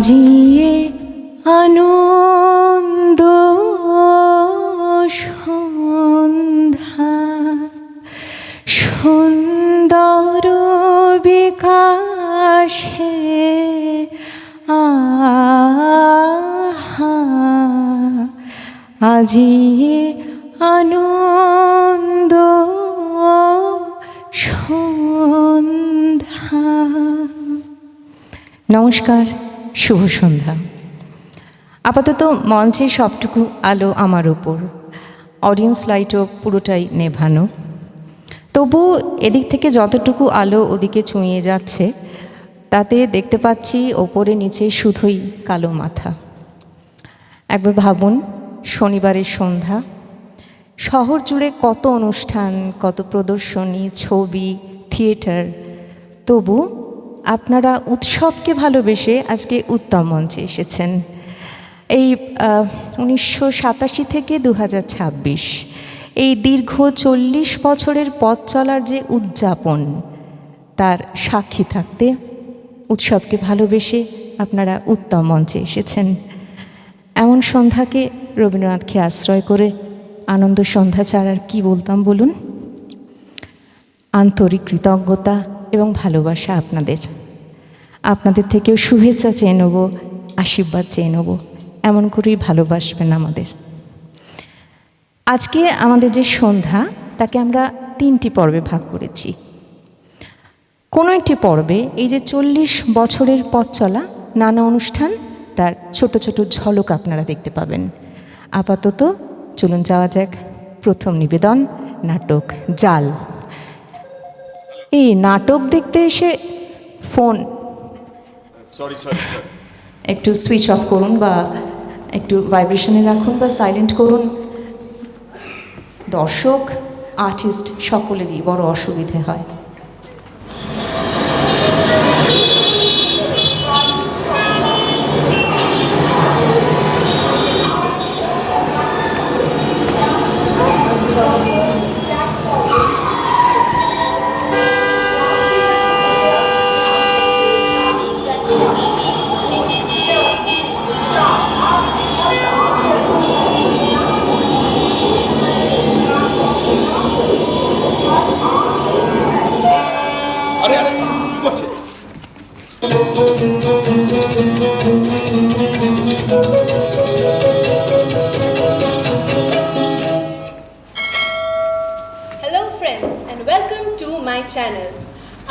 আজিয়ে আনন্দ সন্ধ্যা সুন্দর বিকাশে আহা আজিয়ে আনন্দ সন্ধ্যা। নমস্কার, শুভ সন্ধ্যা। আপাতত মঞ্চে সবটুকু আলো আমার ওপর, অডিয়েন্স লাইটও পুরোটাই নেভানো। তবু এদিক থেকে যতটুকু আলো ওদিকে ছুঁয়ে যাচ্ছে তাতে দেখতে পাচ্ছি ওপরে নিচে শুধুই কালো মাথা। একবার ভাবুন, শনিবারের সন্ধ্যা, শহর জুড়ে কত অনুষ্ঠান, কত প্রদর্শনী, ছবি, থিয়েটার, তবু আপনারা উৎসবকে ভালোবেসে আজকে উত্তম মঞ্চে এসেছেন। এই 1987 থেকে 2026 এই দীর্ঘ 40 বছরের পথ চলার যে উদযাপন, তার সাক্ষী থাকতে উৎসবকে ভালোবেসে আপনারা উত্তম মঞ্চে এসেছেন। এমন সন্ধ্যাকে, রবীন্দ্রনাথকে আশ্রয় করে আনন্দ সন্ধ্যা ছাড়া আর কী বলতাম বলুন। আন্তরিক কৃতজ্ঞতা এবং ভালোবাসা আপনাদের থেকেও শুভেচ্ছা চেয়ে নেব, আশীর্বাদ চেয়ে নেব। এমন করেই ভালোবাসবেন আমাদের। আজকে আমাদের যে সন্ধ্যা, তাকে আমরা 3টি পর্বে ভাগ করেছি। কোনো একটি পর্বে এই যে 40 বছরের পথ চলা নানা অনুষ্ঠান, তার ছোট ছোট ঝলক আপনারা দেখতে পাবেন। আপাতত চলুন যাওয়া যাক প্রথম নিবেদন, নাটক জাল। এই নাটক দেখতে এসে ফোন একটু সুইচ অফ করুন, বা একটু ভাইব্রেশনে রাখুন, বা সাইলেন্ট করুন। দর্শক, আর্টিস্ট সকলেরই বড় অসুবিধে হয়।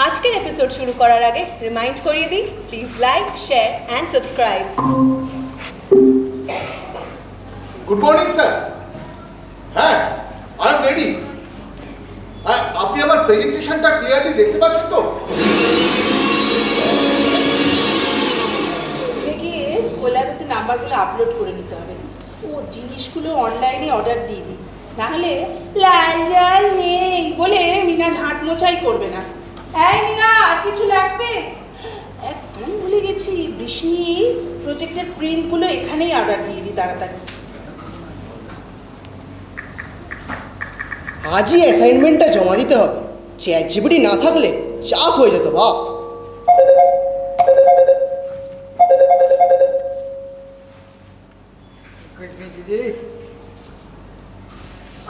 আজকের এপিসোড শুরু করার আগে রিমাইন্ড করিয়ে দিই, please like, share and subscribe. Good morning sir. হ্যাঁ, আই এম রেডি। আপনি আমার প্রেজেন্টেশনটা ক্লিয়ারলি দেখতে পাচ্ছেন তো? গিয়ে স্কলারতে নাম্বারগুলো আপলোড করে নিতে হবে। ও জিনিসগুলো অনলাইনে অর্ডার দিয়ে দিই, নাহলে লাল লাল নেই বলে মিনা ঝাঁট মোছাই করবে না। এই মিনা, আর কিছু লাগবে? একদম ভুলে গেছি, বৃষ্ণি প্রজেক্টের প্রিন্টগুলো এখানেই অর্ডার দিয়ে দিই তাড়াতাড়ি। আজই অ্যাসাইনমেন্টটা জমা দিতে হবে। চ্যাটজিপিটি না থাকলে চাপ হয়ে যেত বাপ।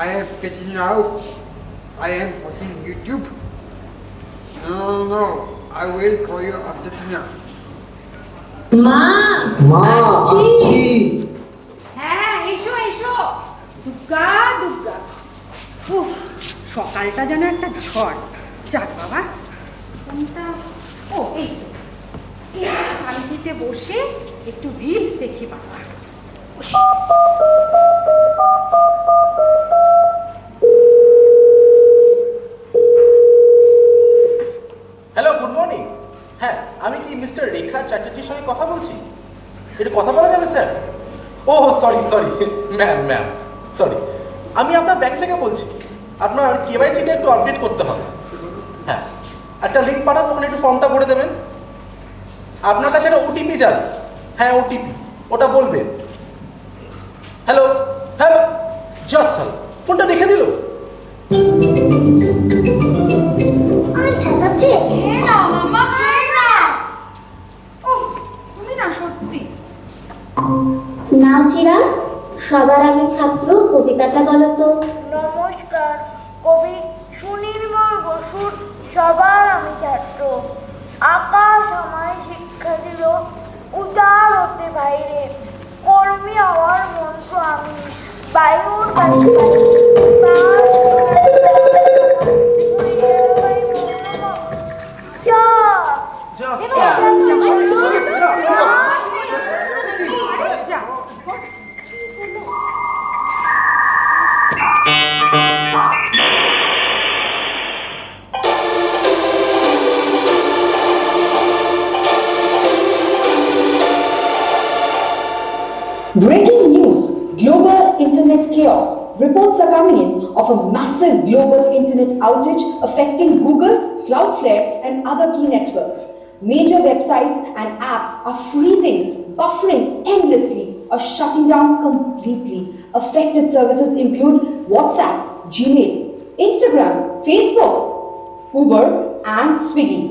I am busy now. I am watching YouTube. No, I will call you after dinner. মা আসছি। হ্যাঁ, এসো এসো। দুর্গা দুর্গা। উফ, সকালটা যেন একটা ঝড়। যাক বাবা, কোনটা? ও এই শান্তিতে বসে একটু রিলস দেখি বাবা। Hello, good morning. হ্যাঁ, আমি কি মিস্টার রেখা চ্যাটার্জির সঙ্গে কথা বলছি? একটু কথা বলা যাবে স্যার? ও সরি ম্যাম সরি। আমি আপনার ব্যাংক থেকে বলছি। আপনার কেওয়াইসিটা একটু আপডেট করতে হবে। হ্যাঁ, একটা লিঙ্ক পাঠাবো, ওখানে একটু ফর্মটা ভরে দেবেন। আপনার কাছে একটা ওটিপি যাবে। হ্যাঁ, ওটিপি, ওটা বলবেন। হ্যালো জাস্ট ফোনটা রেখে দিল। খেয়ে নাও মাম্মা, খেয়ে নাও। তুমি না সত্যি ছাত্র, কবিতাটা বলো তো। নমস্কার, কবি সুনির্মল বসুর সবার আমি ছাত্র। আকাশ আমায় শিক্ষা দিল উদার হতে বাইরে, কর্মী হওয়ার মন্ত্র আমি বায়ুর কাছে Breaking news, global internet chaos. Reports are coming in of a massive global internet outage affecting Google, Cloudflare and other key networks. Major websites and apps are freezing, buffering endlessly, or shutting down completely. Affected services include WhatsApp, Gmail, Instagram, Facebook, Uber and Swiggy.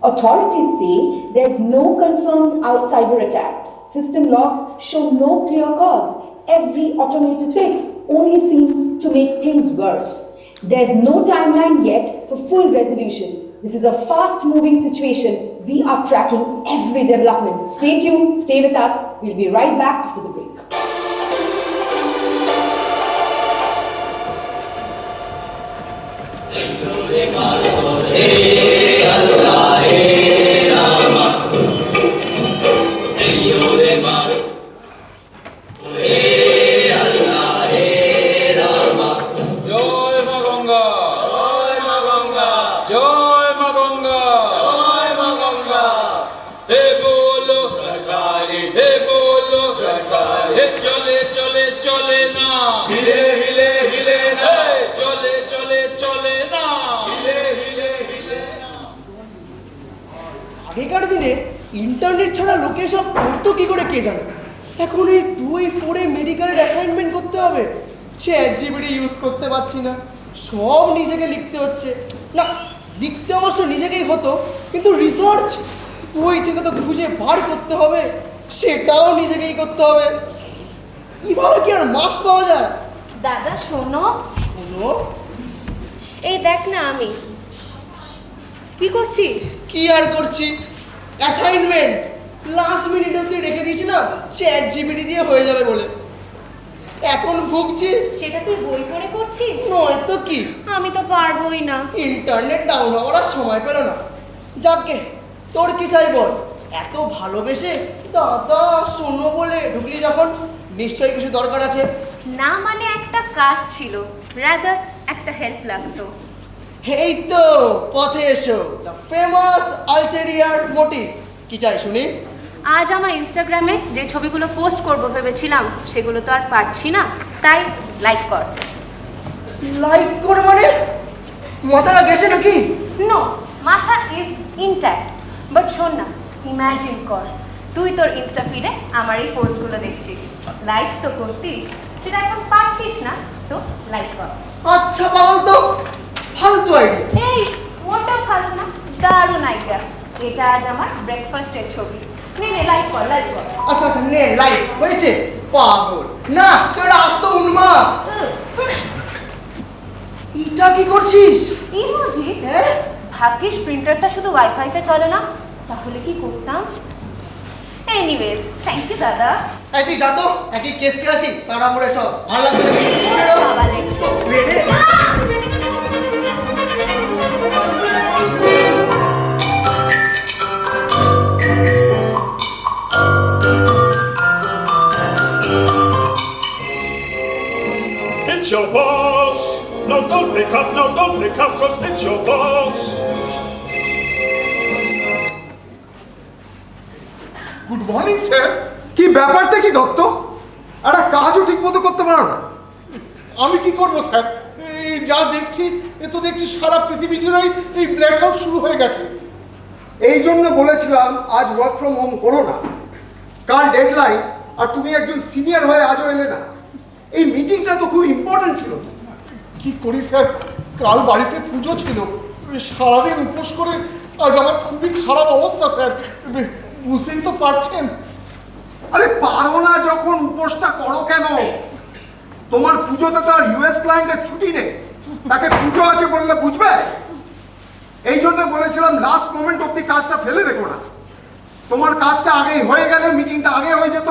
Authorities say there's no confirmed cyber attack. System logs show no clear cause. Every automated fix only seems to make things worse. There's no timeline yet for full resolution. This is a fast-moving situation. We are tracking every development. Stay tuned, stay with us. We'll be right back after the break. আগেকার দিনে internet ছাড়া লোকে সব পড়তো কি করে কে জানে। এখন এই বই পড়ে মেডিকেলের অ্যাসাইনমেন্ট করতে হবে, চ্যাটজিপিটি ইউজ করতে পারছি না, সব নিজেকে লিখতে হচ্ছে। না, লিখতে অবশ্য নিজেকেই হতো, কিন্তু রিসার্চ বই থেকে তো খুঁজে বার করতে হবে, সেটাও নিজেকেই করতে হবে। এভাবে কি আর মার্কস পাওয়া যায়? দাদা শোনো, শোনো, এই দেখ না আমি কি করছিস? কি আর করছি, অ্যাসাইনমেন্ট লাস্ট মিনিট অবধি রেখে দিয়েছি না, চ্যাটজিপিটি দিয়ে হয়ে যাবে বলে। এখন ভুগছি। সেটা তুই বই পড়ে করছিস? নয় তো কি, আমি তো পারবোই না। ইন্টারনেট ডাউনলোড করার সময় পেল না। যাকে তোর কি চাই বল, এত ভালোবেসে দাদা শোনো বলে ঢুকলি যখন, নিশ্চয়ই কিছু দরকার আছে। না মানে একটা কাজ ছিল, রাদার একটা হেল্প লাগতো। এই তো পথে এসো, দ্য ফেমাস আলটেরিয়ার মোটিভ। কি চাই শুনি? আজ আমার ইনস্টাগ্রামে যে ছবিগুলো পোস্ট করব ভেবেছিলাম সেগুলো তো আর পারছি না, তাই লাইক কর। লাইক করে মানে মাথাটা গেছে নাকি? নো, মাথা ইজ ইনট্যাক্ট, বাট শোন না, ইমাজিন কর তুই তোর ইনস্টা ফিডে আমার এই পোস্টগুলো দেখছিস, লাইক তো করতিস, সেটা এখন পারছিস না, সো লাইক কর। আচ্ছা পাগল তো, ফালতু আইডিয়া। এই মোটেও ফালতু না, দারুণ আইডিয়া। এটা আজ আমার ব্রেকফাস্টের ছবি, নে নে লাইক কর, লাইক কর। আচ্ছা আচ্ছা নে লাইক হয়েছে। পাগল না, তোর আসতো উন্মা। এটা কি করছিস? ইমোজি? হ্যাঁ, ভাগ্যিস প্রিন্টারটা শুধু ওয়াইফাইতে চলে না, তাহলে কি করতাম। এনিওয়েজ, থ্যাংক ইউ দাদা। এই তুই যা তো, একই কেস কে আছি, তারা পড়ে সব ভালো লাগছে নাকি? বাবা লে। It's your boss. No, don't pick up, no, don't pick up, cause it's your boss. Good morning sir. কি ব্যাপারটা কি দত্ত? একটা কাজও ঠিক মতো করতে পারো না। আমি কি করব স্যার, এই যা দেখছি এ তো দেখছি সারা পৃথিবী জুড়েই এই ব্ল্যাকআউট শুরু হয়ে গেছে। এই জন্য বলেছিলাম আজ ওয়ার্ক ফ্রম হোম করো না, কাল ডেডলাইন, আর তুমি একজন সিনিয়র হয়ে আজও এলে না। এই মিটিংটা তো খুব ইম্পর্টেন্ট ছিল। কি করি স্যার, কাল বাড়িতে পুজো ছিল, সারাদিন উপোস করে আজ আমার খুবই খারাপ অবস্থা স্যার, বুঝতেই তো পারছেন। আরে পারো না যখন উপোসটা করো কেন? তোমার পুজোতে তো আর ইউএস ক্লায়েন্টের ছুটি নেই, তাকে পুজো আছে বললে বুঝবে? এই জন্য বলেছিলাম লাস্ট মোমেন্ট অব্দি কাজটা ফেলে রেখো না। তোমার কাজটা আগেই হয়ে গেলে মিটিংটা আগে হয়ে যেত,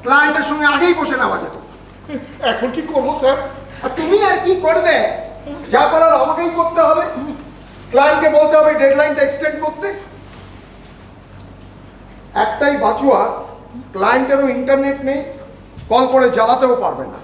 ক্লায়েন্টের সঙ্গে আগেই বসে নেওয়া যেত। এখন কি করবো স্যার? আর তুমি আর কি করবে? যা করার আমাকেই করতে হবে। ক্লায়েন্টকে বলতে হবে ডেডলাইনটা এক্সটেন্ড করতে। একটাই বাঁচুয়া, ক্লায়েন্টেরও ইন্টারনেট নেই, কল করে জ্বালাতেও পারবে না।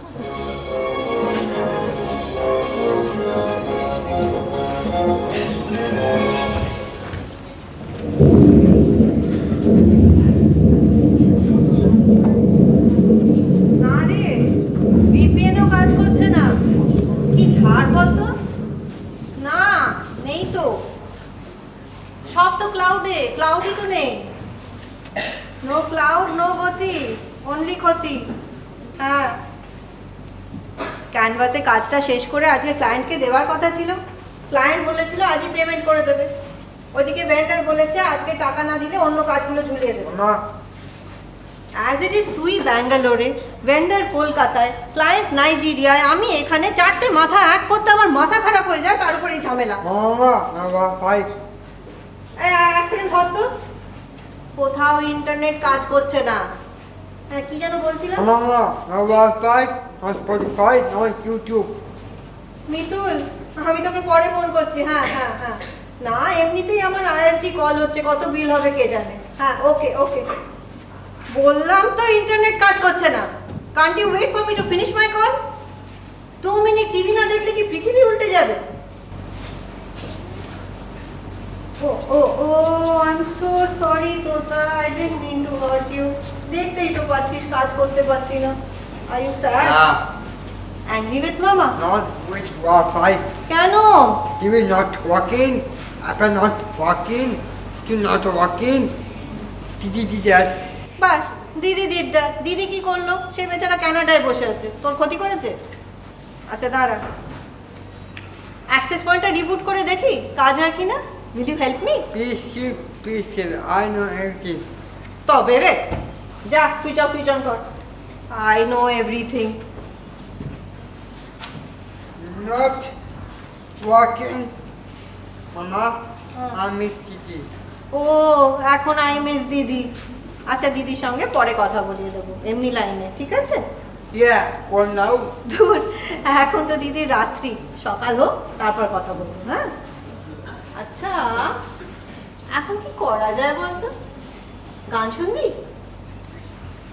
না রে, ভিপিএনও কাজ করছে না। কি ঝাড় বলতো? না, নেই তো। সব তো ক্লাউডই তো নেই। নো ক্লাউড, নো গতি, অনলি ক্ষতি। হ্যাঁ, ক্যানভাতে কাজটা শেষ করে আজকে ক্লায়েন্টকে দেওয়ার কথা ছিল। ক্লায়েন্ট বলেছিল আজই পেমেন্ট করে দেবে। ওদিকে ভেন্ডার বলেছে আজকে টাকা না দিলে অন্য কাজগুলো ঝুলিয়ে দেবে। অ্যাজ ইট ইজ তুই ব্যাঙ্গালোরে, ভেন্ডার কলকাতায়, ক্লায়েন্ট নাইজেরিয়ায়, আমি এখানে, চারটে মাথা এক করতে আমার মাথা খারাপ হয়ে যায়। তার উপরে এই ঝামেলা। এক সেকেন্ড ধর তো, কোথাও ইন্টারনেট কাজ করছে না। হ্যাঁ, কি যেন বলছিলাম? মিতুল, আমি তোকে পরে ফোন করছি। হ্যাঁ হ্যাঁ হ্যাঁ, না এমনিতেই আমার আইএসডি কল হচ্ছে, কত বিল হবে কে জানে। হ্যাঁ, ওকে ওকে। বললাম তো ইন্টারনেট কাজ করছে না। Can't you wait for me to finish my call? 2 minute TV না দেখলে কি পৃথিবী উল্টে যাবে? I am so sorry Tota, I didn't mean to hurt you. দেখতেই তো পাচ্ছিস কাজ করতে পারছি না। Are you sad? Angry with মামা? Not with Wi-Fi. কেন? TV not working. Apple not working. Still not working. Didi did that. বাস, দিদি দিদা। দিদি কি করলো? সে বেচারা কানাডায় বসে আছে। তোর ক্ষতি করেছে? আচ্ছা দাঁড়া, অ্যাক্সেস পয়েন্টটা রিবুট করে দেখি কাজ হয় কি না। Will you help me? Please, I know everything. তবে রে, যা সুইচ অফ সুইচ অন কর। I know everything. Not working. Mama, I miss Didi. ও, এখন আই মিস দিদি। আচ্ছা, দিদির সঙ্গে পরে কথা বলিয়ে দেবো, এমনি লাইনে, ঠিক আছে? Yeah, or now. দূর, এখন তো দিদির রাত্রি, সকাল হোক তারপর কথা বলবো। হ্যাঁ, আচ্ছা এখন কি করা যায় বলতো? গান শুনবি?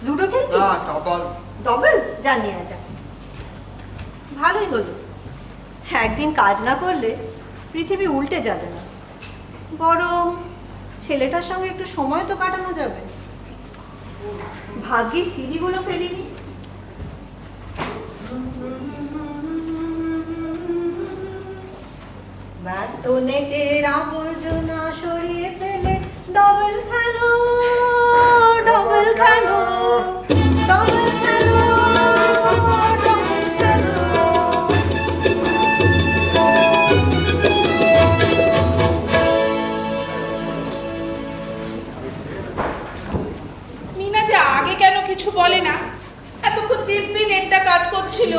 লুডো খেলবি? Double. ডবল? জানিয়ে যা। ভালোই হলো, একদিন কাজ না করলে পৃথিবী উল্টে যাবে না, বরং ছেলেটার সঙ্গে একটু সময় তো কাটানো যাবে। ভাগ্যিস সিডিগুলো ফেলিনি। তো নেটের আবর্জনা সরিয়ে ফেলে ডবল খেলো, ডবল খেলো, ডবল খেলো, ডবল খেলো। মিনা যে আগে কেন কিছু বলে না? এতক্ষণ দিব্যি নেটটা কাজ করছিল।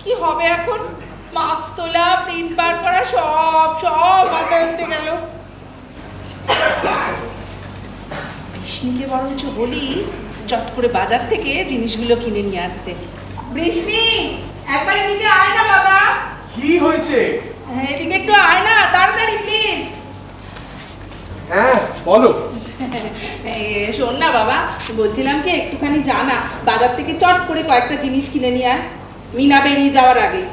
কি হবে এখন? মার্কস তোলা, প্রিন্ট বার করা, সব মাথায় উঠে গেল। বৃষ্ণিকে বরঞ্চ বলি চট করে বাজার থেকে জিনিসগুলো কিনে নিয়ে আসতে। বৃষ্ণি, একবার এদিকে আয় না বাবা। কি হয়েছে? এদিকে একটু আয় না, তাড়াতাড়ি প্লিজ। হ্যাঁ বলো। শোন না বাবা, বলছিলাম কি একটুখানি জানা, বাজার থেকে চট করে কয়েকটা জিনিস কিনে নিয়ে আয় মিনা বেরিয়ে যাওয়ার আগে।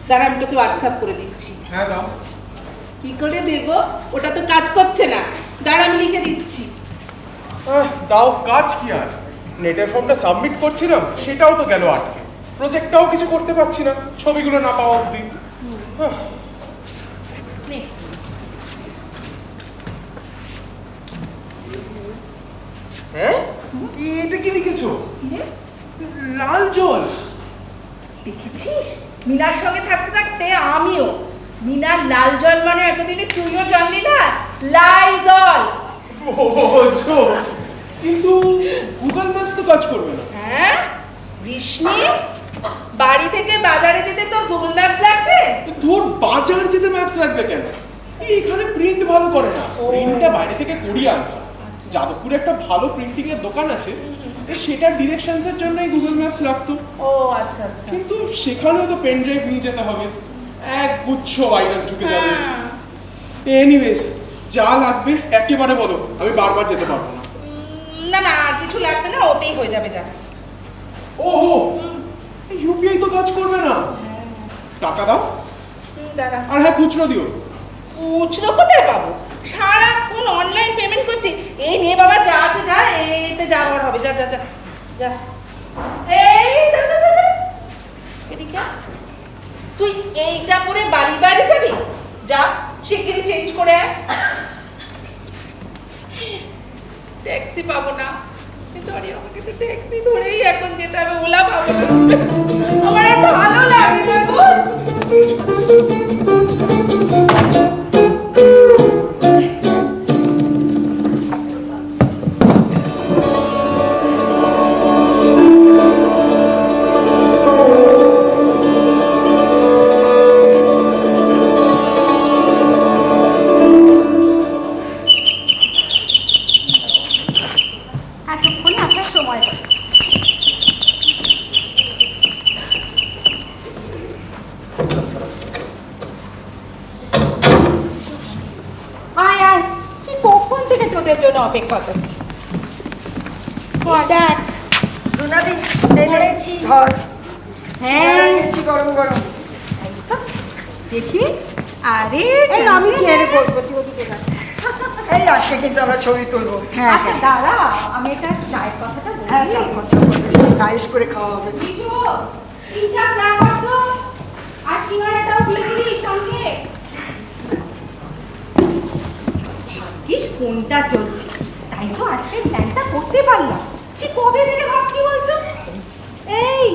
দাঁড়া, আমি তোকে হোয়াটসঅ্যাপ করে দিচ্ছি। হ্যাঁ দাও। কি করে দেবো? ওটা তো কাজ করছে না। দাঁড়া, আমি লিখে দিচ্ছি। দাও, কাজ কি আর? নেটের ফর্মটা সাবমিট করছিলাম, সেটাও তো গেল আটকে। প্রজেক্টটাও কিছু করতে পারছি না, ছবিগুলো না পাওয়া অবধি। হ্যাঁ, এটা কি লিখেছো? লাল জল। দেখেছিস, মিনার সঙ্গে থাকতে থাকতে আমিও। মিনার লাল জল মানে এতদিনে তুইও জানলি না? লাইজল। কিন্তু গুগল ম্যাপস তো কাজ করবে না। হ্যাঁ, বৃষ্ণি বাড়ি থেকে বাজারে যেতে তোর গুগল ম্যাপস লাগবে? তোর বাজার যেতে ম্যাপস লাগবে কেন? এখানে প্রিন্ট ভালো করে না, প্রিন্টটা বাইরে থেকে করিয়ে আনতে হয়। যাদবপুরে একটা ভালো প্রিন্টিং এর দোকান আছে, সেটার ডিরেকশনস এর জন্য গুগল ম্যাপস লাগতো। ও আচ্ছা আচ্ছা। কিন্তু সেখানেও তো পেন ড্রাইভ নিয়ে যেতে হবে, এক গুচ্ছ ভাইরাস ঢুকে যাবে। এনিওয়েজ, যা লাগবে একেবারে বলো, আমি বারবার যেতে পারবো না। না না, আর কিছু লাগবে না, ওতেই হয়ে যাবে। যা। ওহো, ইউপিআই তো কাজ করবে না। টাকা দাও। দাঁড়া। আর হ্যাঁ, খুচরো দিও। খুচরো কোথায় পাবো? সারাক্ষণ অনলাইন পেমেন্ট করছি। এই নিয়ে বাবা, যা আছে যা, এতে যাওয়ার হবে। যা যা যা যা। এই এদিকে তুই এইটা পরে বাড়ির বাইরে যাবি? যা, শিগগিরই চেঞ্জ করে আয়। ট্যাক্সি পাবো না, কিন্তু আরে আমাকে তো ট্যাক্সি ধরেই এখন যেতে হবে, ওলা পাবো না। আমার আর ভালো লাগে না গো। এতক্ষণ আপনার সময় কত? আয় আয়, সে কখন থেকে তোদের জন্য অপেক্ষা করছি। দেখ রুনাদি, ধর। হ্যাঁ, গরম গরম। দেখি। আরে আমি চেয়ারে বসবো, তুই ওদিকে যা। এই আজকে কিন্তু আমরা ছবি তুলবো। হ্যাঁ আচ্ছা দাঁড়া, আমি এটা চায়ের কথাটা বলি। হ্যাঁ, চল রাইস করে খাওয়া হবে। আর সিঙ্গারাটাও দিয়ে দিবি সঙ্গে। ভাগ্যিস ফোনটা চলছে, তাই তো আজকে প্ল্যানটা করতে পারলাম। সে কবে থেকে ভাবছি বলতো। এই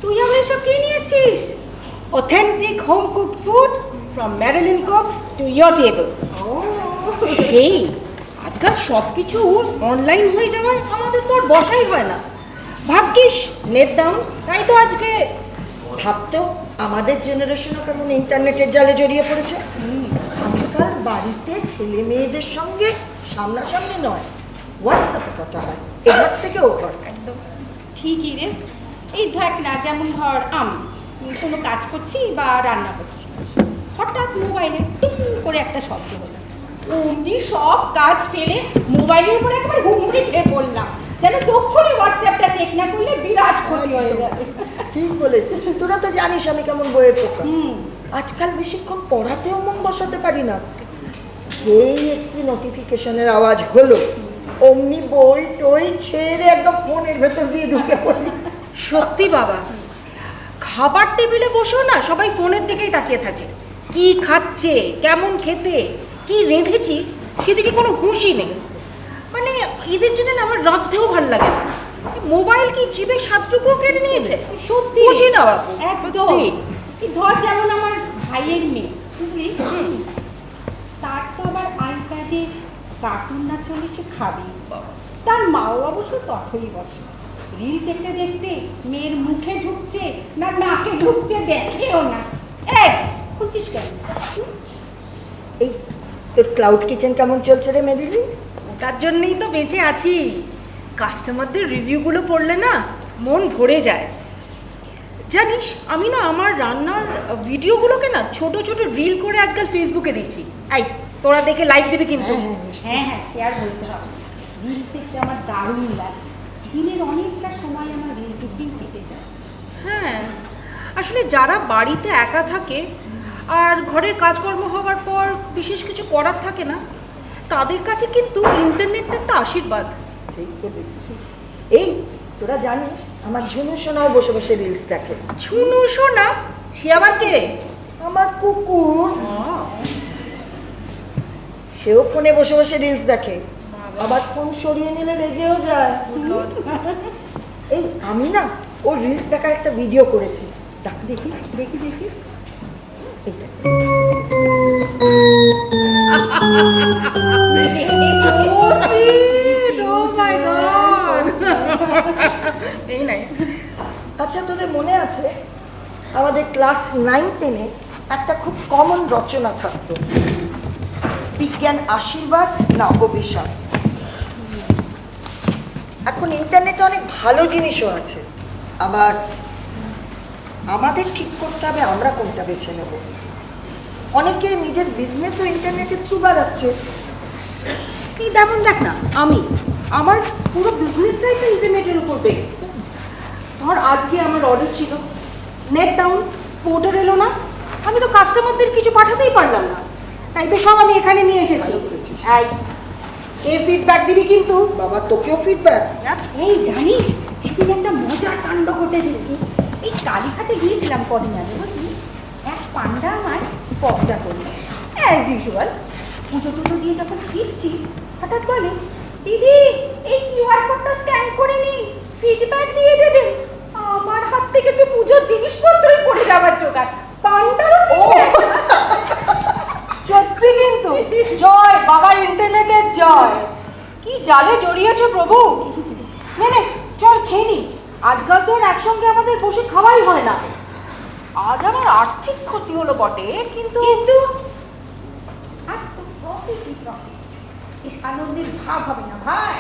তুই আবার এসব কি নিয়েছিস? Authentic home cooked food from Marilyn Cooks to your table. সেই আজকাল সব কিছু অনলাইন হয়ে যাওয়ায় আমাদের তো আর বসাই হয় না। ভাগ্যিস নেট ডাউন, তাই তো আজকে ভাবতো আমাদের জেনারেশনও কেমন ইন্টারনেটের জালে জড়িয়ে পড়েছে। আজকাল বাড়িতে ছেলে মেয়েদের সঙ্গে সামনাসামনি নয়, হোয়াটসঅ্যাপে কথা হয়, এবার থেকে ওপর। একদম ঠিকই রে। এই দেখ না, যেমন ধর আমি কোনো কাজ করছি বা রান্না করছি, হঠাৎ মোবাইলে টুম করে একটা শব্দ হলো, অমনি সব কাজ ফেলে মোবাইলের উপরে একবার হুমড়ি খেয়ে পড়লাম, যেন তক্ষুনি হোয়াটসঅ্যাপটা চেক না করলে বিরাট ক্ষতি হয়ে যাবে। ঠিক বলেছিস, তোরা তো জানিস আমি কেমন বইয়ের পোকা। আজকাল বেশিক্ষণ পড়াতেও মন বসাতে পারি না। যেই একটি নোটিফিকেশনের আওয়াজ হলো, অমনি বই টই ছেড়ে একদম ফোনের ভেতর দিয়ে ঢুকে পড়ি। সত্যি বাবা, খাবার টেবিলে বসেও না সবাই ফোনের দিকেই তাকিয়ে থাকে। কি খাচ্ছে, কেমন খেতে, কি রেঁধেছি সেদিকে কোনো হুঁশই নেই। মানে এদের জন্য না আমার রাঁধতেও ভালো লাগে না। মোবাইল কি জিভের স্বাদটুকুও কেড়ে নিয়েছে? সত্যি বুঝি না বাবু, একদম। এই ধর যেমন আমার ভাইয়ের মেয়ে, বুঝলি, তার তো আবার আইপ্যাডে কার্টুন না চলে সে খাবেই। তার মাও অবশ্য তথই বছর রিল দেখতে দেখতে মেয়ের মুখে ঢুকছে না নাকে ঢুকছে দেখেও না। এই খুঁজছিস কেন? এই তোর ক্লাউড কিচেন কেমন চলছে রে মেরিলি? তার জন্যই তো বেঁচে আছি। কাস্টমারদের রিভিউগুলো পড়লে না মন ভরে যায়। জানিস, আমি না আমার রান্নার ভিডিওগুলোকে না ছোট ছোট রিল করে আজকাল ফেসবুকে দিচ্ছি। এই তোরা দেখে লাইক দিবি কিন্তু। হ্যাঁ হ্যাঁ, শেয়ার বলতে হবে। রিলস দেখতে আমার দারুণ লাগে। দিনের অনেকটা সময় আমার রিল দেখতেই কেটে যায়। হ্যাঁ, আসলে যারা বাড়িতে একা থাকে আর ঘরের কাজকর্ম হওয়ার পর বিশেষ কিছু করার থাকে না, তাদের কাছে কিন্তু ইন্টারনেটটা একটা আশীর্বাদ। ঠিক বলেছিস। এই তোরা জানিস আমার ঝুনু সোনাও বসে বসে রিলস দেখে। ঝুনু সোনা? সে আবার কে? আমার কুকুর। সেও ফোনে বসে বসে রিলস দেখে, আবার ফোন সরিয়ে নিলে রেগেও যায়। এই আমি না ও রিলস দেখার একটা ভিডিও করেছি, দেখি দেখি দেখি। আচ্ছা, তোদের মনে আছে আমাদের ক্লাস 9-10-এ একটা খুব কমন রচনা থাকতো, বিজ্ঞান আশীর্বাদ না অভিশাপ? এখন ইন্টারনেটে অনেক ভালো জিনিসও আছে, আবার আমাদের ঠিক করতে হবে আমরা কোনটা বেছে নেব। অনেকে নিজের বিজনেসও ইন্টারনেটের থ্রু বাড়াচ্ছে। এই তেমন দেখ না, আমার পুরো বিজনেসটাই তো ইন্টারনেটের উপর বেসড। ধর আজকে আমার অর্ডার ছিল, নেট ডাউন, পোর্টার এলো না, আমি তো কাস্টমারদের কিছু পাঠাতেই পারলাম না, তাই তো সব আমি এখানে নিয়ে এসেছি। এই ফিডব্যাক দিবি কিন্তু। বাবা, তোকেও ফিডব্যাক? এই জানিস সেদিন একটা মজার কাণ্ড ঘটেছে কি, এই কালীঘাটে গিয়েছিলাম কদিন আগে, বুঝলি? এক পান্ডা আমার কবজা করলো অ্যাজ ইউজুয়াল। পুজো টুজো দিয়ে যখন ফিরছি হঠাৎ বলে, দিদি এই কিউআর কোডটা স্ক্যান করে নি, ফিডব্যাক দিয়ে দেবেন। আমার হাত থেকে তো পুজোর জিনিসপত্রই পড়ে যাওয়ার জোগাড়, পান্ডারও সত্যি কিন্তু জয় বাবা ইন্টারনেটের জয়। কি জালে জড়িয়েছো প্রভু। নে চল খেয়ে নি, আজকাল তো আর একসঙ্গে আমাদের বসে খাওয়াই হয় না। আজ আমার আর্থিক ক্ষতি হলো বটে, কিন্তু আজ তো প্রফিটই প্রফিট, এই আনন্দের ভাব হবে না ভাই।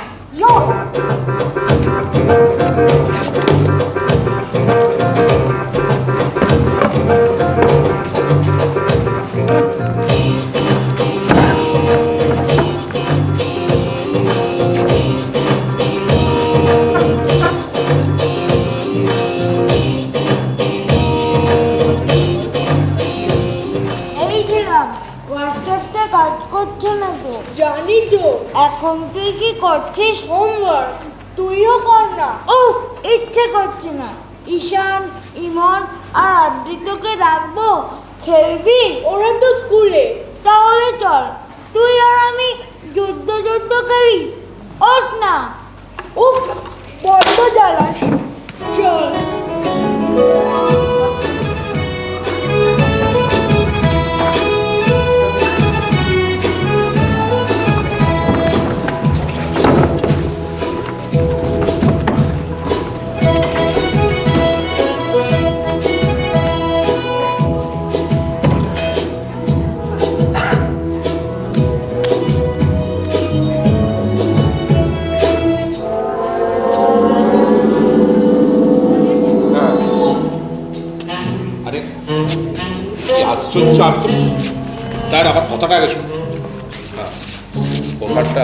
হোয়াটসঅ্যাপটা কাজ করছে না তো। জানি তো। এখন তুই কি করছিস? হোমওয়ার্ক। তুইও কর না। ও ইচ্ছে করছে না। ঈশান, ইমন আর আদ্রিতকে রাখবো, খেলবি? ওরা তো স্কুলে। তাহলে চল তুই আর আমি যুদ্ধ খেলি। ওঠ না। উফ, বড্ড জ্বালাস। চল। আশ্চর্য, আমি তো তার আবার কথাটা গেছো। বোকারটা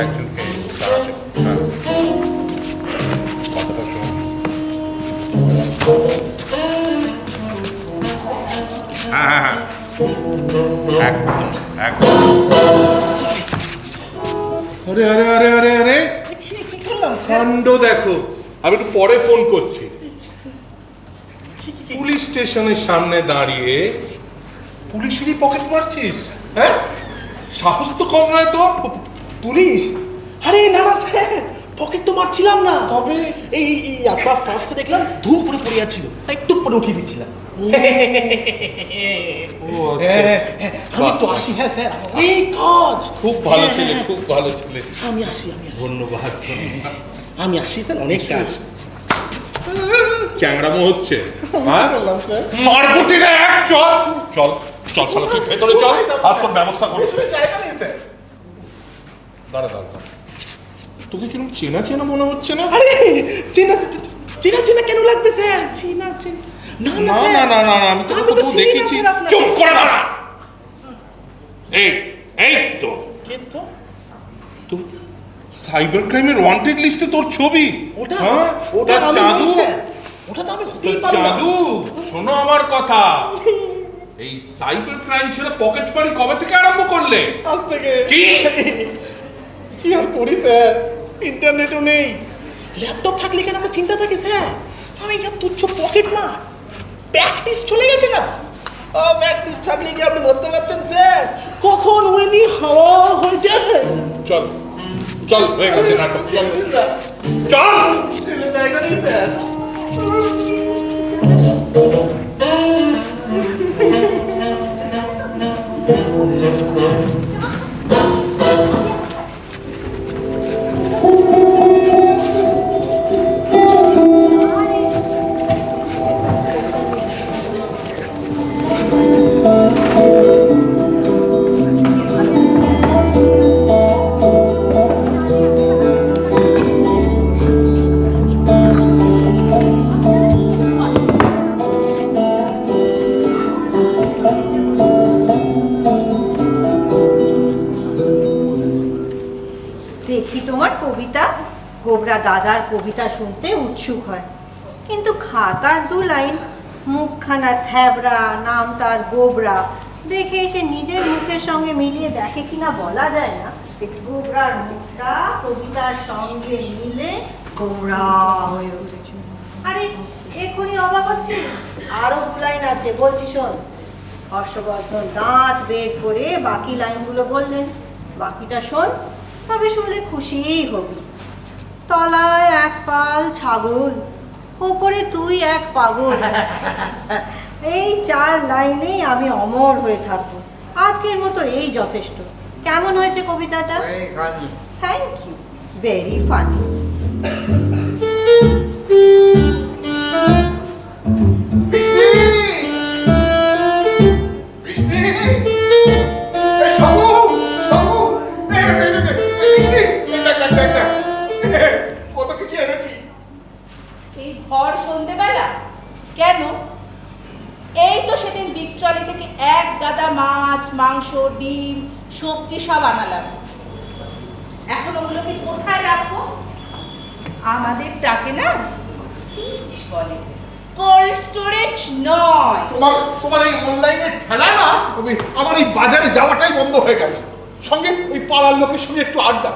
একজনকে তাড়াতে, কথাটা শোনো। হ্যাঁ, একদম। আরে আরে আরে আরে আরে কাণ্ড দেখো, আমি একটু পরে ফোন করছি। পুলিশ স্টেশনের সামনে দাঁড়িয়ে পুলিশেরই পকেট মারছিস? হ্যাঁ, সাহস তো কম নয় তো। পুলিশ? আরে না না স্যার, পকেট তো মারছিলাম না। তবে এই আপনার পার্সটা দেখলাম ধুম করে পড়ে যাচ্ছিল, তাই টুক করে উঠিয়ে দিচ্ছিলাম। আমি তো আসি। হ্যাঁ স্যার, এই কাজ খুব ভালো ছেলে, খুব ভালো ছেলে। আমি আসি। ধন্যবাদ। আমি আসি স্যার, অনেক কাজ। চ্যাংড়ামো হচ্ছে। বললাম স্যার, মারবুটি রে, চল চল চল, শালা তুই ভেতরে চল, আজ তোর ব্যবস্থা করছি। জায়গা নেই স্যার। দাঁড়া, তোকে কিরকম চেনা চেনা মনে হচ্ছে না? আরে চেনা কেন লাগবে স্যার? চেনা না না স্যার, না, আমি তো দেখেছি। চুপ করে দাঁড়া। এই তো কে তো? তুই সাইবার ক্রাইমের ওয়ান্টেড লিস্টে তোর ছবি। ওটা আমি জাদু। ওটা তো আমি হতেই পারি না। জাদু, শোনো আমার কথা। এই সাইবার ক্রাইম ছেড়ে পকেট মারি কবে থেকে আরম্ভ করলে? আজ থেকে। কি আর করি স্যার, ইন্টারনেটও নেই। ল্যাপটপ থাকলে কেন আমার চিন্তা থাকে স্যার? আমি যা তুচ্ছ পকেট মার, প্র্যাকটিস চলে গেছে না। প্র্যাকটিস থাকলে কি আপনি ধরতে পারতেন স্যার কখন উইনি হাওয়া হয়ে যায়? চল হয়ে গেছে নাটক। চল জায়গা নেই স্যার। দাদার কবিতা শুনতে উৎসুক হয়, কিন্তু খাতার 2 লাইন, মুখখানা থ্যাবড়া, নাম তার গোবরা, দেখে সে নিজের মুখের সঙ্গে মিলিয়ে দেখে কিনা বলা যায় না। গোবরার মুখটা কবিতার সঙ্গে মিলে গোবরা হয়ে উঠেছে। আরে এক্ষুনি অবাক হচ্ছে, আরো 2 লাইন আছে, বলছি শোন। হর্ষবর্ধন দাঁত বের করে বাকি লাইনগুলো বললেন, বাকিটা শোন, তবে শুনলে খুশিই হবি। তলায় 1 পাল ছাগল, ওপরে তুই 1 পাগল। এই 4 লাইনেই আমি অমর হয়ে থাকবো। আজকের মতো এই যথেষ্ট। কেমন হয়েছে কবিতাটা? Thank you, very funny. কত কিছু এনেছি এই ভর সন্ধেবেলা কেন? এই তো সেদিন বিগ ট্রলি থেকে 1 গাদা মাছ, মাংস, ডিম, সবজি সব আনালাম। এখন ওগুলোকে কোথায় রাখবো? আমাদের টাকে না বলে কোল্ড স্টোরেজ নয়। তোমার এই অনলাইনে ঠেলা না, আমার এই বাজারে যাওয়াটাই বন্ধ হয়ে গেছে। সঙ্গে ওই পাড়ার লোকের সঙ্গে একটু আড্ডা,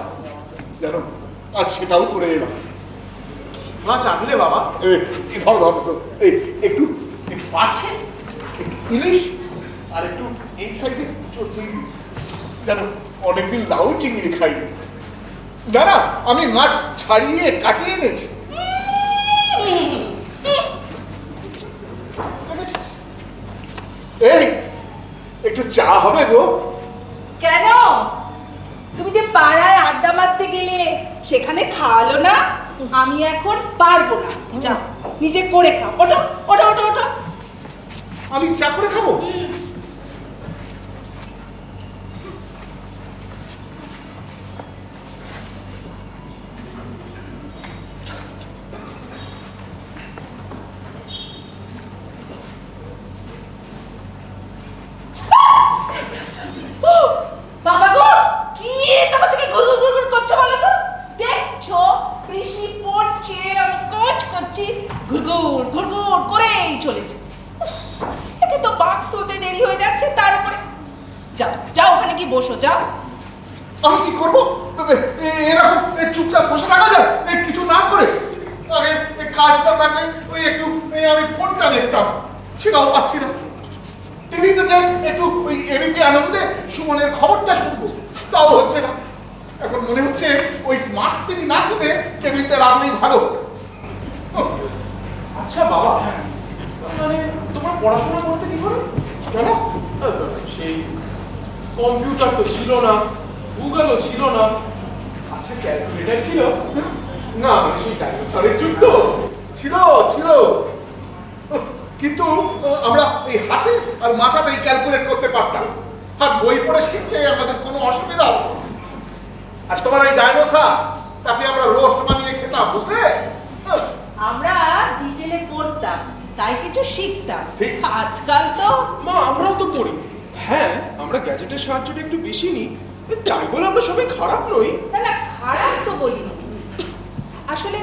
জানো, আজ সেটাও করে এলাম। মাছ আনলে বাবা? ধর এই একটু পাশে ইলিশ আর একটু এই সাইডে চিংড়ি, জানো অনেকদিন লাউ চিংড়ি খাইনি। না না, আমি মাছ ছাড়িয়ে কাটিয়ে এনেছি। এই একটু চা হবে গো? কেন? তুমি যে পাড়ায় আড্ডা মারতে গেলে সেখানে খাওয়ালো না? আমি এখন পারবো না, যাও নিজে করে খাও। ওঠো ওঠো ওঠো ওঠো। আমি চা করে খাবো? বাবা গো, কি তখন থেকে গুড় গুড় গুড় করছো বলো তো? দেখছো বৃষ্টি পড়ছে, আমি কাজ করছি, গুড়গুড় গুড়গুড় করেই চলেছে। একে তো বাক্স তুলতে দেরি হয়ে যাচ্ছে, তার উপরে যাও যাও ওখানে কি বসো, যাও। আমি কি করবো? এরকম চুপচাপ বসে থাকা যায় কিছু না করে? আগে কাজটা থাকলে ওই একটু আমি ফোনটা দেখতাম, সেটাও পাচ্ছি না। টিভিতে যে একটু ওই এবিপি আনন্দে সুমনের খবরটা শুনবো, তাও হচ্ছে না। এখন মনে হচ্ছে ওই স্মার্ট টিভি না কিনে টেবিলটা রাখলেই ভালো। আচ্ছা বাবা, মানে তোমার পড়াশোনা করতে কি করে? কেন? সেই কম্পিউটার তো ছিল না, গুগলও ছিল না। আচ্ছা ক্যালকুলেটর ছিল না? মানে সেই ডাইনোসরের যুগ তো ছিল ছিল, কিন্তু আমরা এই হাতে আর মাথাতেই ক্যালকুলেট করতে পারতাম, আর বই পড়ে শিখতে আমাদের কোনো অসুবিধা হতো না। আর তোমার ওই ডাইনোসর, তাকে আমরা রোস্ট বানিয়ে খেতাম, বুঝলে? আমরা ডিটেলে পড়তাম, তাই কিছু শিখতাম। আজকাল তো মা আমরাও তো পড়ি। হ্যাঁ, আমরা গ্যাজেটের সাহায্যটা একটু বেশি নিই, তাই বলে আমরা সবাই খারাপ নই। না না, খারাপ তো বলিনি। আসলে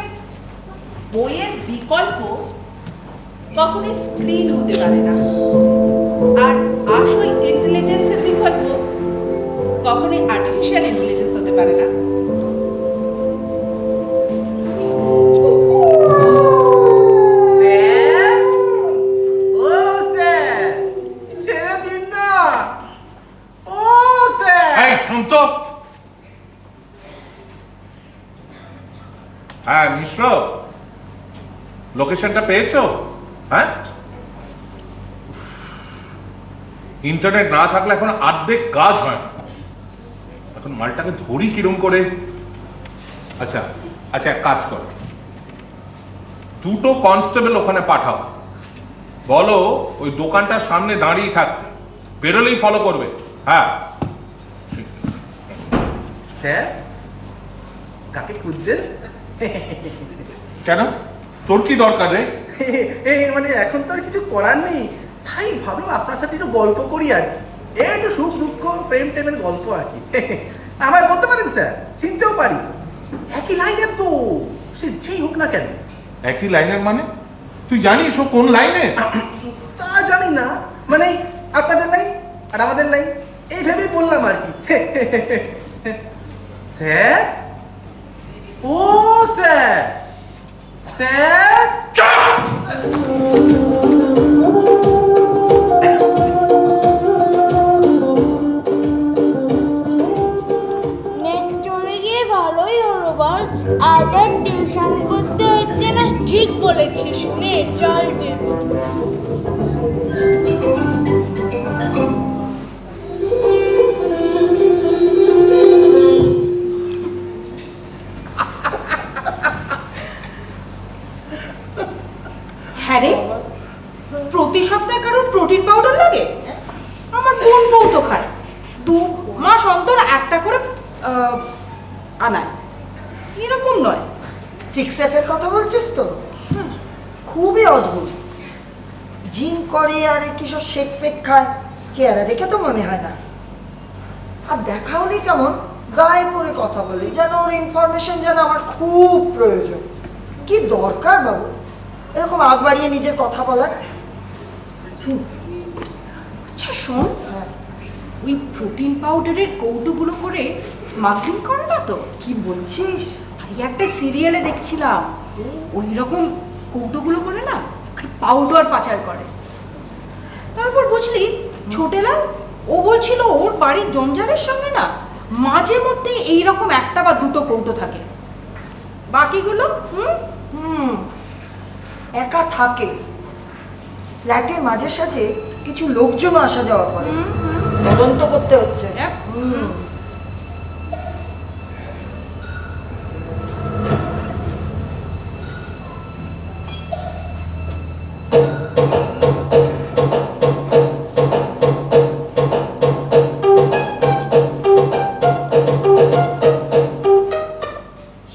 বইয়ের বিকল্প কখনোই স্ক্রিন হতে পারে না, আর আসল ইন্টেলিজেন্সের বিকল্প কখনোই আর্টিফিশিয়াল ইন্টেলিজেন্স হতে পারে না। হ্যাঁ মিশ্র, লোকেশনটা পেয়েছো? হ্যাঁ, ইন্টারনেট না থাকলে এখন অর্ধেক কাজ হয় না। এখন মালটাকে ধরি কিরম করে? আচ্ছা আচ্ছা, এক কাজ করো, 2টো কনস্টেবল ওখানে পাঠাও, বলো ওই দোকানটার সামনে দাঁড়িয়ে থাকতে, বেরোলেই ফলো করবে। হ্যাঁ স্যার, কাকে খুঁজছেন? কেন, তোর কি দরকার রে? মানে এখন তো আর কিছু করার নেই, তাই ভাবলাম আপনার সাথে একটু গল্প করি আর কি। একটু সুখ দুঃখ প্রেম টেমের গল্প আর কি। আমায় বলতে পারেন স্যার, চিনতেও পারি, একই লাইনের তো। সে যেই হোক না কেন। একই লাইনের মানে? তুই জানিস ও কোন লাইনে? তা জানি না, মানে আপনাদের লাইন আর আমাদের লাইন এই ভেবেই বললাম আর কি। স্যার, ও স্যার, স্যার নেট চলে গিয়ে ভালোই হলো বল, আজ আর টিউশন করতে হচ্ছে না। ঠিক বলেছিস, নেট চল হ্যাঁ রে, প্রতি সপ্তাহে কারোর প্রোটিন পাউডার লাগে? আমার বোন বউ তো খায়, 2 মাস অন্তর একটা করে আনায়। এরকম নয়। 6F এর কথা বলছিস তো? খুবই অদ্ভুত। জিম করে আর কিসব শেক ফেক খায়, চেহারা দেখে তো মনে হয় না। আর দেখাও নেই কেমন, গায়ে পড়ে কথা বলি, যেন ওর ইনফরমেশন যেন আমার খুব প্রয়োজন। কি দরকার বাবু এরকম আগ বাড়িয়ে নিজের কথা বলার? আচ্ছা শোন, ওই প্রোটিন পাউডারের কৌটোগুলো করে স্মাগলিং করে না তো? কি বলছিস? আর একটা সিরিয়ালে দেখছিলাম ওই রকম কৌটোগুলো করে না পাউডার পাচার করে। তারপর বুঝলি ছোটেলাল ও বলছিল ওর বাড়ির জঞ্জালের সঙ্গে না মাঝে মধ্যে এইরকম 1 বা 2 কৌটো থাকে, বাকিগুলো একা থাকে। ফ্ল্যাটে মাঝে সাঝে কিছু লোকজন আসা যাওয়া করে, তদন্ত করতে হচ্ছে।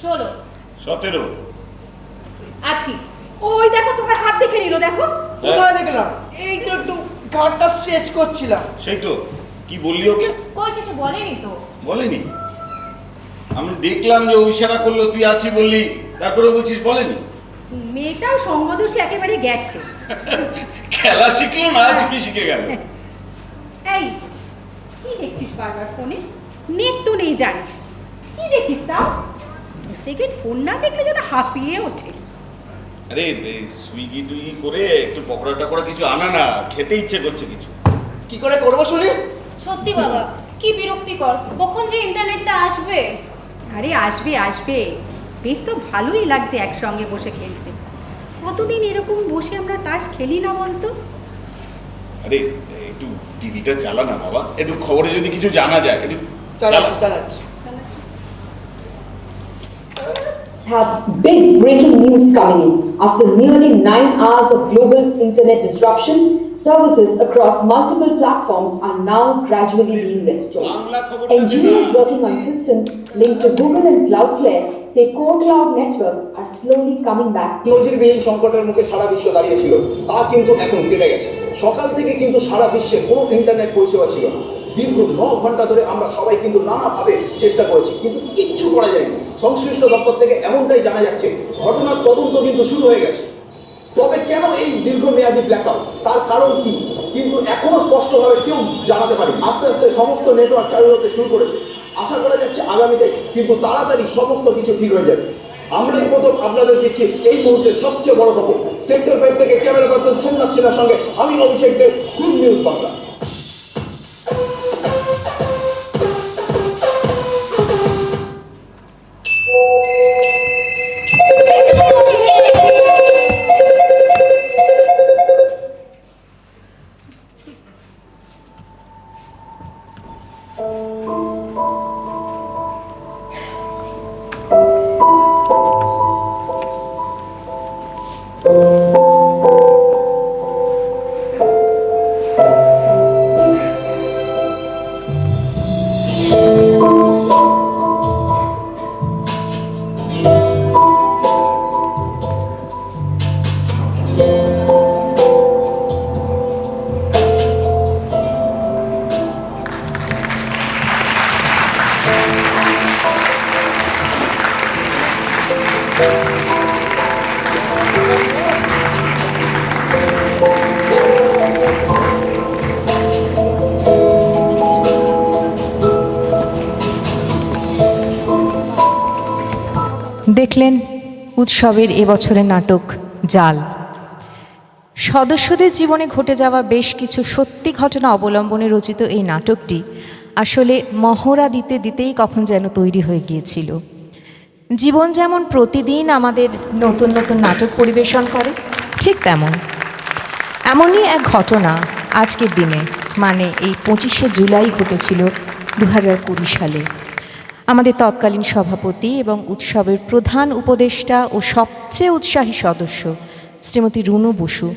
ষোলো 17 আছি। ওই দেখো তোমার হাত দেখে নিল, দেখো। কোথায় দেখলাম? এই তো একটু ঘাটটা স্ট্রেচ করছিলাম। সেই তো, কি বললি ওকে? কই কিছু বলেনি তো। বলেনি? আমি দেখলাম যে ও ইশারা করলো, তুই আছি বললি, তারপরে বলছিস বলেনি। মেয়েটাও সঙ্গদোষী একেবারে গেছে। খেলা শিখলো না, চুরি শিখে গেল। এই কি দেখছিস বারবার ফোনে? নেট তো নেই জানিস। কি দেখিস তাও? 2 সেকেন্ড ফোন না দেখলে যেন হাঁপিয়ে ওঠে। আরে সুইগি টুইগি করে একটু পকোড়া টকোড়া কিছু আনা না, খেতে ইচ্ছে করছে কিছু। কি করে করবো শুনি? সত্যি বাবা, কি বিরক্তিকর, কখন যে ইন্টারনেটটা আসবে। আরে আসবে আসবে, বেশ তো ভালোই লাগছে একসঙ্গে বসে খেলতে। কতদিন এরকম বসে আমরা তাস খেলি না বলতো? আরে একটু টিভিটা চালা না বাবা, একটু খবরে যদি কিছু জানা যায় একটু চালাচ্ছি। Have big breaking news coming in. After nearly 9 hours of global internet disruption, services across multiple platforms are now gradually being restored. Engineers working on systems linked to Google and Cloudflare say core cloud networks are slowly coming back. নজিরবিহীন সংকটের মুখে সারা বিশ্ব দাঁড়িয়েছিল, তা কিন্তু এখন কেটে গেছে। সকাল থেকে কিন্তু সারা বিশ্বে কোনো ইন্টারনেট পরিষেবা ছিল না। দীর্ঘ 9 ঘন্টা ধরে আমরা সবাই কিন্তু নানাভাবে চেষ্টা করেছি, কিন্তু কিচ্ছু করা যায়নি। সংশ্লিষ্ট দপ্তর থেকে এমনটাই জানা যাচ্ছে, ঘটনার তদন্ত কিন্তু শুরু হয়ে গেছে। তবে কেন এই দীর্ঘমেয়াদী ব্ল্যাকআউট, তার কারণ কি কিন্তু এখনো স্পষ্টভাবে কেউ জানাতে পারে। আস্তে আস্তে সমস্ত নেটওয়ার্ক চালু হতে শুরু করেছে। আশা করা যাচ্ছে আগামীতে কিন্তু তাড়াতাড়ি সমস্ত কিছু ঠিক হয়ে যাবে। আমরাই প্রথম আপনাদের দিচ্ছি এই মুহূর্তে সবচেয়ে বড় খবর। সেক্টর 5 থেকে ক্যামেরা পার্সন সোমনাথ সিনহার সঙ্গে আমি অভিষেক দেব, গুড নিউজ বাংলা। লিখলেন উৎসবের এবছরের নাটক জাল। সদস্যদের জীবনে ঘটে যাওয়া বেশ কিছু সত্যি ঘটনা অবলম্বনে রচিত এই নাটকটি আসলে মহড়া দিতে দিতেই কখন যেন তৈরি হয়ে গিয়েছিল। জীবন যেমন প্রতিদিন আমাদের নতুন নতুন নাটক পরিবেশন করে, ঠিক তেমন এমনই এক ঘটনা আজকের দিনে, মানে এই 25শে জুলাই ঘটেছিল 2020 সালে। আমাদের তৎকালীন সভাপতি এবং উৎসবের প্রধান উপদেষ্টা ও সবচেয়ে উৎসাহী সদস্য শ্রীমতী রুনু বসু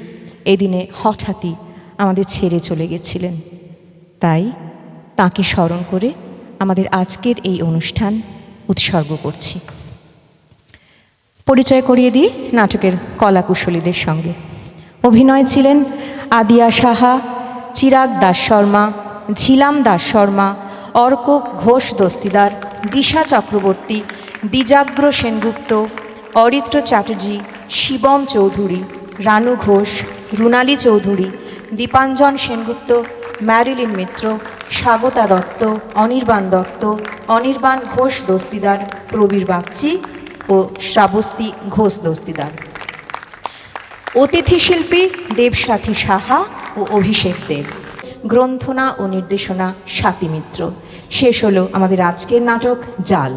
এদিনে হঠাৎই আমাদের ছেড়ে চলে গেছিলেন। তাই তাকে স্মরণ করে আমাদের আজকের এই অনুষ্ঠান উৎসর্গ করছি। পরিচয় করিয়ে দিই নাটকের কলাকুশলীদের সঙ্গে। অভিনয় ছিলেন আদিয়া সাহা, চিরাগ দাস শর্মা, ঝিলাম দাস শর্মা, অর্ক ঘোষ দস্তিদার, দিশা চক্রবর্তী, দ্বিজাগ্র সেনগুপ্ত, অরিত্র চ্যাটার্জি, শিবম চৌধুরী, রানু ঘোষ, রুনালী চৌধুরী, দীপাঞ্জন সেনগুপ্ত, ম্যারিলিন মিত্র, স্বাগতা দত্ত, অনির্বাণ দত্ত, অনির্বাণ ঘোষ দস্তিদার, প্রবীর বাগচি ও শ্রাবস্তি ঘোষ দস্তিদার। অতিথি শিল্পী দেবসাথী সাহা ও অভিষেক দেব। গ্রন্থনা ও নির্দেশনা স্বাতী মিত্র। শেষ হলো আমাদের আজকের নাটক জাল।